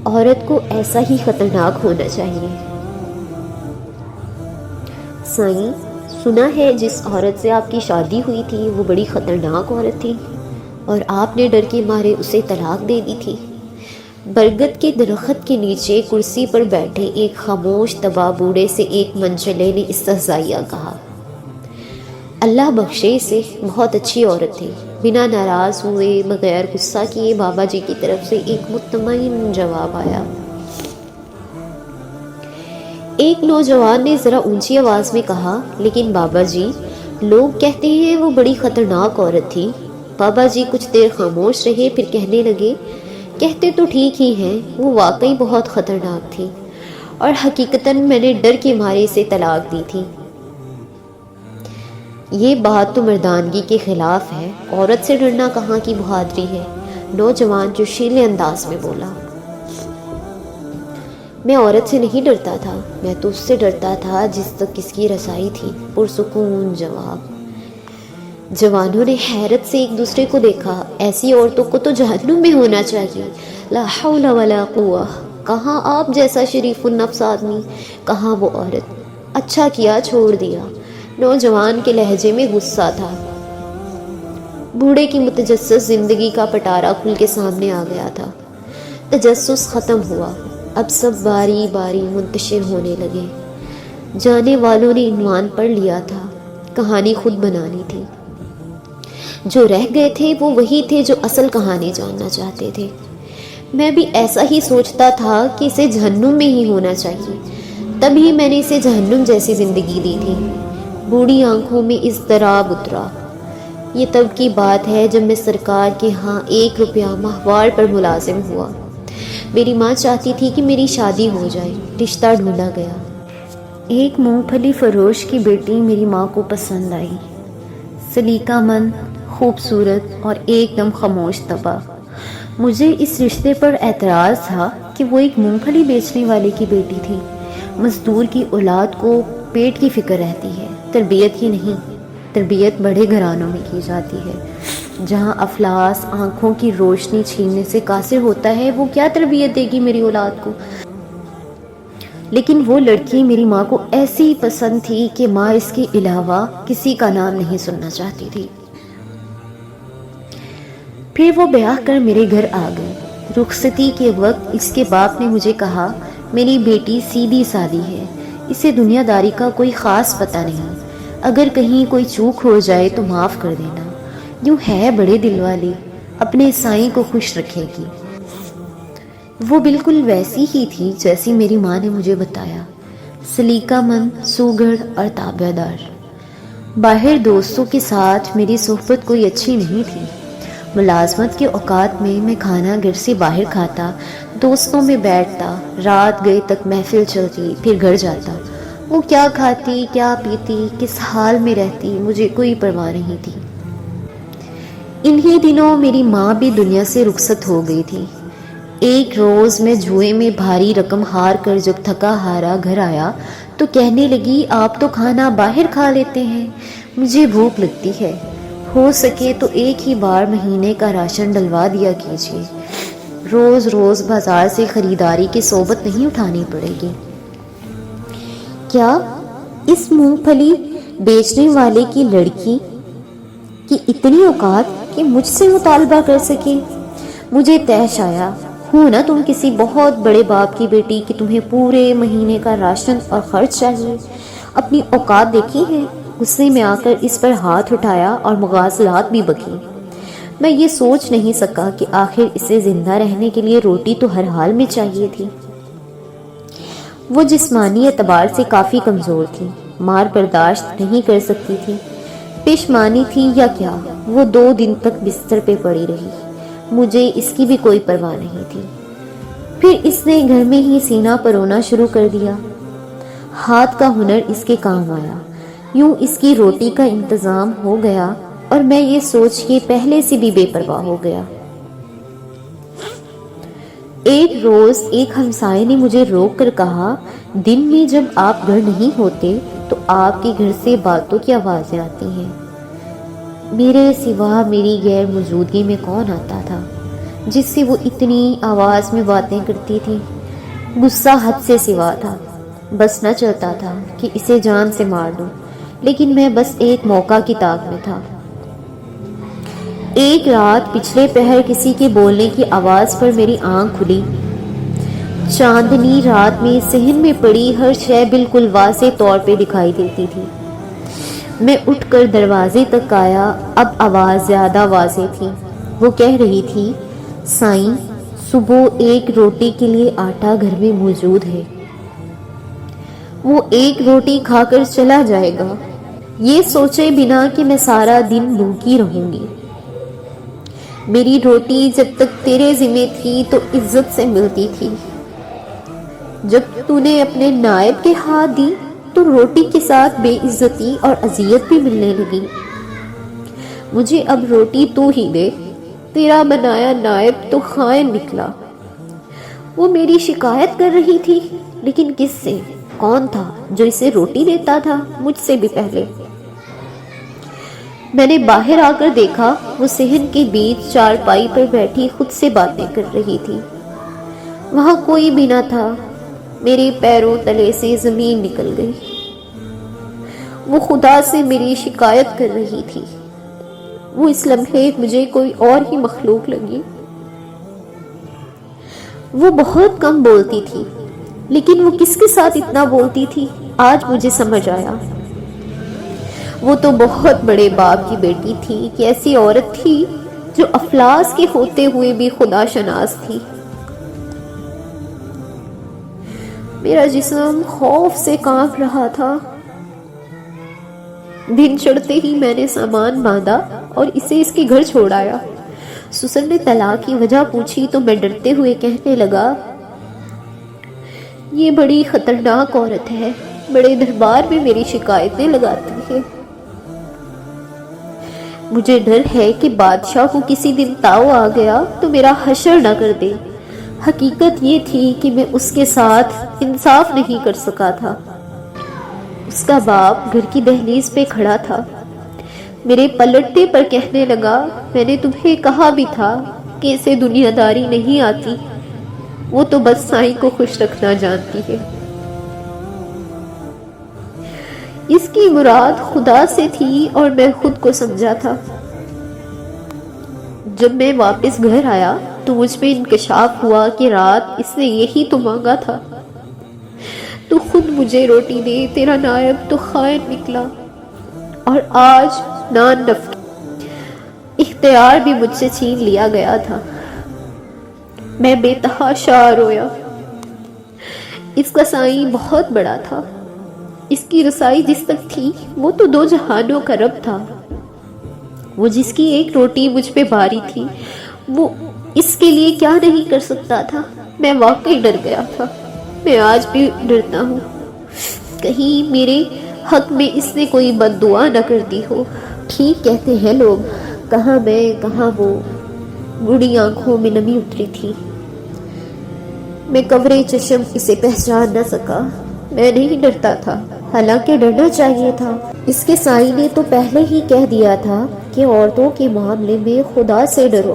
عورت کو ایسا ہی خطرناک ہونا چاہیے۔ سائیں، سنا ہے جس عورت سے آپ کی شادی ہوئی تھی وہ بڑی خطرناک عورت تھی اور آپ نے ڈر کے مارے اسے طلاق دے دی تھی۔ برگد کے درخت کے نیچے کرسی پر بیٹھے ایک خاموش تباہ بوڑھے سے ایک منچلے نے استہزائیہ کہا، اللہ بخشے اسے، بہت اچھی عورت تھی۔ بنا ناراض ہوئے، بغیر غصہ کیے بابا جی کی طرف سے ایک مطمئن جواب آیا۔ ایک نوجوان نے ذرا اونچی آواز میں کہا، لیکن بابا جی، لوگ کہتے ہیں وہ بڑی خطرناک عورت تھی۔ بابا جی کچھ دیر خاموش رہے، پھر کہنے لگے، کہتے تو ٹھیک ہی ہیں، وہ واقعی بہت خطرناک تھی اور حقیقتاً میں نے ڈر کے مارے اسے طلاق دی تھی۔ یہ بات تو مردانگی کے خلاف ہے، عورت سے ڈرنا کہاں کی بہادری ہے، نوجوان جوشیلے انداز میں بولا۔ میں عورت سے نہیں ڈرتا تھا، میں تو اس سے ڈرتا تھا جس تک اس کی رسائی تھی، پرسکون جواب۔ جوانوں نے حیرت سے ایک دوسرے کو دیکھا، ایسی عورتوں کو تو جہنم میں ہونا چاہیے، لا حول ولا قوہ، کہاں آپ جیسا شریف النفس آدمی، کہاں وہ عورت، اچھا کیا چھوڑ دیا۔ نوجوان کے لہجے میں غصہ تھا۔ بوڑھے کی متجسس زندگی کا پٹارا کھل کے سامنے آ گیا تھا۔ تجسس ختم ہوا، اب سب باری باری منتشر ہونے لگے۔ جانے والوں نے عنوان پڑھ لیا تھا، کہانی خود بنانی تھی۔ جو رہ گئے تھے وہ وہی تھے جو اصل کہانی جاننا چاہتے تھے۔ میں بھی ایسا ہی سوچتا تھا کہ اسے جہنم میں ہی ہونا چاہیے، تبھی میں نے اسے جہنم جیسی زندگی دی تھی۔ بوڑھی آنکھوں میں اضطراب اترا۔ یہ تب کی بات ہے جب میں سرکار کے ہاں 1 روپیہ ماہوار پر ملازم ہوا۔ میری ماں چاہتی تھی کہ میری شادی ہو جائے، رشتہ ڈھونڈا گیا۔ ایک مونگ پھلی فروش کی بیٹی میری ماں کو پسند آئی، سلیقہ مند، خوبصورت اور ایک دم خاموش طبع۔ مجھے اس رشتے پر اعتراض تھا کہ وہ ایک مونگ پھلی بیچنے والے کی بیٹی تھی۔ مزدور کی اولاد کو پیٹ کی فکر رہتی ہے، تربیت کی نہیں۔ تربیت بڑے گھرانوں میں کی جاتی ہے، جہاں افلاس آنکھوں کی روشنی چھیننے سے قاصر ہوتا ہے، وہ کیا تربیت دے گی میری اولاد کو؟ لیکن وہ لڑکی میری ماں کو ایسی پسند تھی کہ ماں اس کے علاوہ کسی کا نام نہیں سننا چاہتی تھی۔ پھر وہ بیاہ کر میرے گھر آ گئی۔ رخصتی کے وقت اس کے باپ نے مجھے کہا، میری بیٹی سیدھی سادی ہے، اسے دنیا داری کا کوئی خاص پتہ نہیں، اگر کہیں کوئی چوک ہو جائے تو معاف کر دینا، یوں ہے بڑے دل والی، اپنے سائیں کو خوش رکھے گی۔ وہ بالکل ویسی ہی تھی جیسی میری ماں نے مجھے بتایا، سلیقہ مند، سوگڑ اور تابع دار۔ باہر دوستوں کے ساتھ میری صحبت کوئی اچھی نہیں تھی۔ ملازمت کے اوقات میں کھانا گھر سے باہر کھاتا، دوستوں میں بیٹھتا، رات گئے تک محفل چلتی، پھر گھر جاتا۔ وہ کیا کھاتی، کیا پیتی، کس حال میں رہتی، مجھے کوئی پرواہ نہیں تھی۔ انہی دنوں میری ماں بھی دنیا سے رخصت ہو گئی تھی۔ ایک روز میں جوئے میں بھاری رقم ہار کر جب تھکا ہارا گھر آیا تو کہنے لگی، آپ تو کھانا باہر کھا لیتے ہیں، مجھے بھوک لگتی ہے، ہو سکے تو ایک ہی بار مہینے کا راشن ڈلوا دیا کیجیے، روز روز بازار سے خریداری کی صحبت نہیں اٹھانی پڑے گی۔ کیا اس مونگ پھلی بیچنے والے کی لڑکی کی اتنی اوقات کہ مجھ سے مطالبہ کر سکے؟ مجھے طیش آیا، ہوں نا تم کسی بہت بڑے باپ کی بیٹی کہ تمہیں پورے مہینے کا راشن اور خرچ چاہیے، اپنی اوقات دیکھی ہے؟ غصے میں آ کر اس پر ہاتھ اٹھایا اور مغازلات بھی بکی۔ میں یہ سوچ نہیں سکا کہ آخر اسے زندہ رہنے کے لیے روٹی تو ہر حال میں چاہیے تھی۔ وہ جسمانی اعتبار سے کافی کمزور تھی، مار برداشت نہیں کر سکتی تھی، پشمانی تھی یا کیا، وہ 2 دن تک بستر پہ پڑی رہی۔ مجھے اس کی بھی کوئی پرواہ نہیں تھی۔ پھر اس نے گھر میں ہی سینہ پرونا شروع کر دیا۔ ہاتھ کا ہنر اس کے کام آیا، یوں اس کی روٹی کا انتظام ہو گیا اور میں یہ سوچ کے پہلے سے بھی بے پرواہ ہو گیا۔ ایک روز ایک ہمسائے نے مجھے روک کر کہا، دن میں جب آپ گھر نہیں ہوتے تو آپ کے گھر سے باتوں کی آوازیں آتی ہیں۔ میرے سوا میری غیر موجودگی میں کون آتا تھا؟ جس سے وہ اتنی آواز میں باتیں کرتی تھی۔ غصہ حد سے سوا تھا، بس نہ چلتا تھا کہ اسے جان سے مار دوں، لیکن میں بس ایک موقع کی تاک میں تھا۔ ایک رات پچھلے پہر کسی کے بولنے کی آواز پر میری آنکھ کھلی۔ چاندنی رات میں صحن میں پڑی ہر شے بالکل واضح طور پہ دکھائی دیتی تھی۔ میں اٹھ کر دروازے تک آیا، اب آواز زیادہ واضح تھی۔ وہ کہہ رہی تھی، سائیں، صبح ایک روٹی کے لیے آٹا گھر میں موجود ہے، وہ ایک روٹی کھا کر چلا جائے گا، یہ سوچے بنا کہ میں سارا دن بھوکی رہوں گی۔ میری روٹی جب تک تیرے ذمہ تھی تو عزت سے ملتی تھی، جب تو نے اپنے نائب کے ہاتھ دی تو روٹی کے ساتھ بے عزتی اور اذیت بھی ملنے لگی۔ مجھے اب روٹی تو ہی دے، تیرا بنایا نائب تو خائن نکلا۔ وہ میری شکایت کر رہی تھی، لیکن کس سے؟ کون تھا جو اسے روٹی دیتا تھا مجھ سے بھی پہلے؟ میں نے باہر آ کر دیکھا، وہ صحن کے بیچ چارپائی پر بیٹھی خود سے باتیں کر رہی تھی۔ وہاں کوئی بھی نہ تھا، میرے پیروں تلے سے زمین نکل گئی۔ وہ خدا سے میری شکایت کر رہی تھی۔ وہ اس لمحے مجھے کوئی اور ہی مخلوق لگی۔ وہ بہت کم بولتی تھی، لیکن وہ کس کے ساتھ اتنا بولتی تھی آج مجھے سمجھ آیا۔ وہ تو بہت بڑے باپ کی بیٹی تھی کہ ایسی عورت تھی جو افلاس کے ہوتے ہوئے بھی خدا شناس تھی۔ میرا جسم خوف سے کانپ رہا تھا۔ دن چڑھتے ہی میں نے سامان باندھا اور اسے اس کے گھر چھوڑ آیا۔ سسر نے طلاق کی وجہ پوچھی تو میں ڈرتے ہوئے کہنے لگا، یہ بڑی خطرناک عورت ہے، بڑے دربار میں میری شکایتیں لگاتی ہے۔ مجھے ڈر ہے کہ بادشاہ کو کسی دن تاؤ آ گیا تو میرا حشر نہ کر دے۔ حقیقت یہ تھی کہ میں اس کے ساتھ انصاف نہیں کر سکا تھا۔ اس کا باپ گھر کی دہلیز پہ کھڑا تھا، میرے پلٹنے پر کہنے لگا، میں نے تمہیں کہا بھی تھا کہ اسے دنیا داری نہیں آتی، وہ تو بس سائیں کو خوش رکھنا جانتی ہے۔ اس کی مراد خدا سے تھی اور میں خود کو سمجھا تھا۔ جب میں واپس گھر آیا تو مجھ پہ انکشاف ہوا کہ رات اس نے یہی تو مانگا تھا۔ تو خود مجھے روٹی دے، تیرا نائب تو خائن نکلا، اور آج نان نفقے اختیار بھی مجھ سے چھین لیا گیا تھا۔ میں بے تحاشا رویا۔ اس کا سائیں بہت بڑا تھا، اس کی رسائی جس تک تھی وہ تو دو جہانوں کا رب تھا۔ وہ جس کی ایک روٹی مجھ پہ باری تھی، وہ اس کے لیے کیا نہیں کر سکتا تھا؟ میں واقعی ڈر گیا تھا، میں آج بھی ڈرتا ہوں، کہیں میرے حق میں اس نے کوئی بد دعا نہ کر دی ہو۔ ٹھیک کہتے ہیں لوگ، کہاں میں کہاں وہ، بوڑھی آنکھوں میں نمی اتری تھی۔ میں کورے چشم اسے پہچان نہ سکا۔ میں نہیں ڈرتا تھا، حالانکہ ڈرنا چاہیے تھا۔ اس کے سائیں نے تو پہلے ہی کہہ دیا تھا کہ عورتوں کے معاملے میں خدا سے ڈرو۔